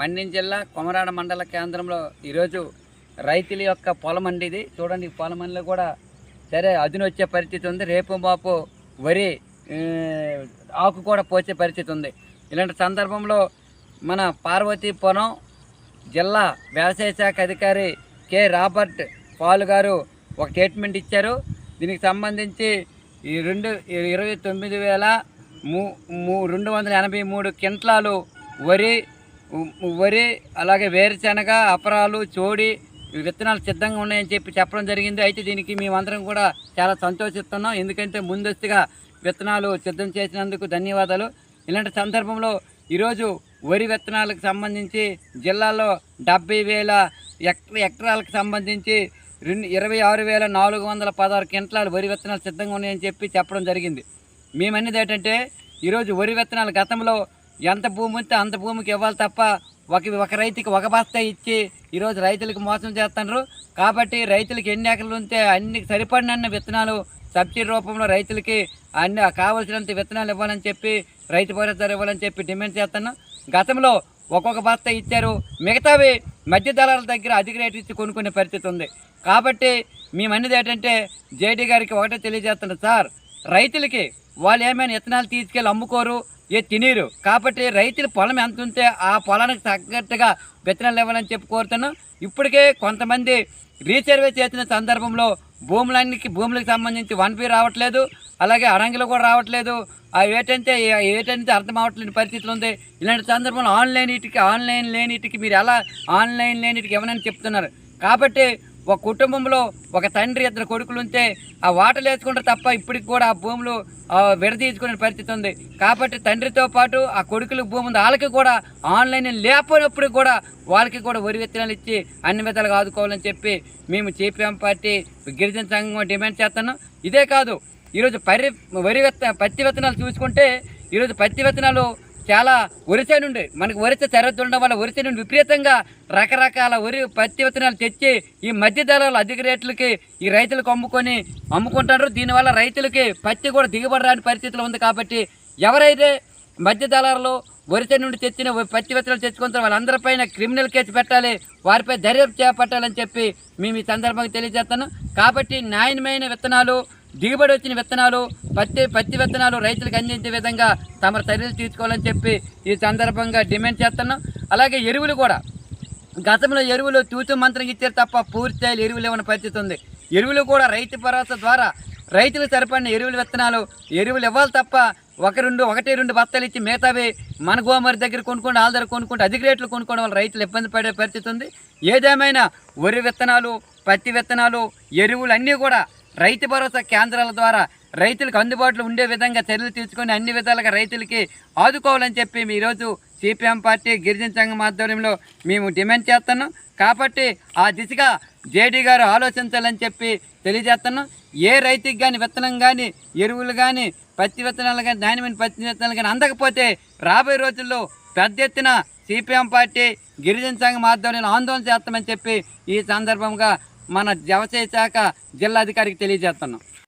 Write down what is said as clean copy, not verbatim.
మన్యం జిల్లా కొమరాడ మండల కేంద్రంలో ఈరోజు రైతుల యొక్క పొలం అండి ఇది. చూడండి, ఈ పొలంలో కూడా సరే అదును వచ్చే పరిస్థితి ఉంది. రేపు మాపు వరి ఆకు కూడా పోసే పరిస్థితి ఉంది. ఇలాంటి సందర్భంలో మన పార్వతీపురం జిల్లా వ్యవసాయ శాఖ అధికారి కె రాబర్ట్ పాల్ గారు ఒక స్టేట్మెంట్ ఇచ్చారు. దీనికి సంబంధించి ఈ 29,283 క్వింటాలు వరి అలాగే వేరుశెనగ, అపరాలు, చోడి విత్తనాలు సిద్ధంగా ఉన్నాయని చెప్పడం జరిగింది. అయితే దీనికి మేమందరం కూడా చాలా సంతోషిస్తున్నాం. ఎందుకంటే ముందస్తుగా విత్తనాలు సిద్ధం చేసినందుకు ధన్యవాదాలు. ఇలాంటి సందర్భంలో ఈరోజు వరి విత్తనాలకు సంబంధించి జిల్లాలో 70,000 ఎకరాలకు సంబంధించి 26,416 క్వింటాలు వరి విత్తనాలు సిద్ధంగా ఉన్నాయని చెప్పడం జరిగింది. మేమనేది ఏంటంటే ఈరోజు వరి విత్తనాలు గతంలో ఎంత భూమి ఉంటే అంత భూమికి ఇవ్వాలి తప్ప ఒక రైతుకి ఒక బస్తా ఇచ్చి ఈరోజు రైతులకు మోసం చేస్తున్నారు. కాబట్టి రైతులకి ఎన్ని ఎకరాలు ఉంటే అన్ని సరిపడిన విత్తనాలు సబ్సిడీ రూపంలో రైతులకి అన్ని కావాల్సినంత విత్తనాలు ఇవ్వాలని చెప్పి రైతు భరోసా ఇవ్వాలని చెప్పి డిమాండ్ చేస్తున్నాం. గతంలో ఒక్కొక్క బస్తా ఇచ్చారు, మిగతావి మధ్య దళాల దగ్గర అధిక రేటు ఇచ్చి కొనుక్కునే పరిస్థితి ఉంది. కాబట్టి మేమన్నది ఏంటంటే జేడీ గారికి ఒకటే తెలియజేస్తున్నాం, సార్ రైతులకి వాళ్ళు ఏమైనా విత్తనాలు తీసుకెళ్ళి అమ్ముకోరు, తినీరు. కాబట్టి రైతుల పొలం ఎంత ఉంటే ఆ పొలానికి తగ్గట్టుగా విత్తనాలు ఇవ్వాలని కోరుతున్నాం. ఇప్పటికే కొంతమంది రీసర్వే చేసిన సందర్భంలో భూములకు సంబంధించి 1P రావట్లేదు, అలాగే అడంగులు కూడా రావట్లేదు. అవి ఏటంటే అర్థం అవ్వట్లేని పరిస్థితులు ఉంది. ఇలాంటి సందర్భంలో ఆన్లైన్ లేనిటికి మీరు ఎలా ఆన్లైన్ లేనిటికి ఇవ్వనని చెప్తున్నారు. కాబట్టి ఒక కుటుంబంలో ఒక తండ్రి 2 కొడుకులు ఉంటే ఆ వాటలు వేసుకుంటారు తప్ప ఇప్పటికి కూడా ఆ భూములు విడదీసుకునే పరిస్థితి ఉంది. కాబట్టి తండ్రితో పాటు ఆ కొడుకులకు భూమి ఉంది, వాళ్ళకి కూడా ఆన్లైన్ లేకపోయినప్పుడు కూడా వాళ్ళకి కూడా వరి విత్తనాలు ఇచ్చి అన్ని విధాలుగా ఆదుకోవాలని చెప్పి మేము సిపిఎం పార్టీ గిరిజన సంఘం డిమాండ్ చేస్తున్నాం. ఇదే కాదు, ఈరోజు పత్తి విత్తనాలు చూసుకుంటే ఈరోజు పత్తి విత్తనాలు చాలా వరిసే నుండి మనకు వరిసె సరిహద్దు ఉండడం వల్ల వరిసె నుండి విపరీతంగా రకరకాల పత్తి విత్తనాలు తెచ్చి ఈ మధ్య ధరలు అధిక రేట్లకి ఈ రైతులకు అమ్ముకుంటారు. దీనివల్ల రైతులకి పత్తి కూడా దిగుబడి రాని పరిస్థితులు ఉంది. కాబట్టి ఎవరైతే మధ్య దళారులు వరిసె నుండి తెచ్చిన పత్తి విత్తనాలు తెచ్చుకుంటారో వాళ్ళందరిపైన క్రిమినల్ కేసు పెట్టాలి, వారిపై దర్యాప్తు చేపట్టాలని చెప్పి మేము ఈ సందర్భంగా తెలియజేస్తున్నాం. కాబట్టి నాణ్యమైన విత్తనాలు, దిగుబడి వచ్చిన విత్తనాలు, పత్తి విత్తనాలు రైతులకు అందించే విధంగా తమ చర్యలు తీసుకోవాలని చెప్పి ఈ సందర్భంగా డిమాండ్ చేస్తున్నాం. అలాగే ఎరువులు కూడా గతంలో ఎరువులు తూతు మంత్రంగా ఇచ్చారు తప్ప పూర్తి స్థాయిలో ఎరువులు ఇవ్వని పరిస్థితి ఉంది. ఎరువులు కూడా రైతు భరోసా ద్వారా రైతులకు సరిపడిన ఎరువులు ఇవ్వాలి తప్ప 1-2 బస్తాలు ఇచ్చి మిగతావి మన గోమరి దగ్గర కొనుక్కుంటూ వాళ్ళ దగ్గర కొనుక్కుంటూ అధిక రేట్లు కొనుక్కోవడం వల్ల రైతులు ఇబ్బంది పడే పరిస్థితి ఉంది. ఏదేమైనా వరి విత్తనాలు, పత్తి విత్తనాలు, ఎరువులు అన్నీ కూడా రైతు భరోసా కేంద్రాల ద్వారా రైతులకు అందుబాటులో ఉండే విధంగా చర్యలు తీసుకొని అన్ని విధాలుగా రైతులకి ఆదుకోవాలని చెప్పి ఈరోజు సిపిఎం పార్టీ గిరిజన సంఘం ఆధ్వర్యంలో మేము డిమాండ్ చేస్తున్నాం. కాబట్టి ఆ దిశగా జేడీ గారు ఆలోచించాలని చెప్పి తెలియజేస్తున్నాం. ఏ రైతుకి కానీ విత్తనం కానీ, ఎరువులు కానీ, పత్తి విత్తనాలు కానీ, నాణ్యమైన పత్తి విత్తనాలు కానీ అందకపోతే రాబోయే రోజుల్లో పెద్ద ఎత్తున సిపిఎం పార్టీ గిరిజన సంఘం ఆధ్వర్యంలో ఆందోళన చేస్తామని చెప్పి ఈ సందర్భంగా మన వ్యవసాయ శాఖ జిల్లాధికారికి తెలియజేస్తున్నాం.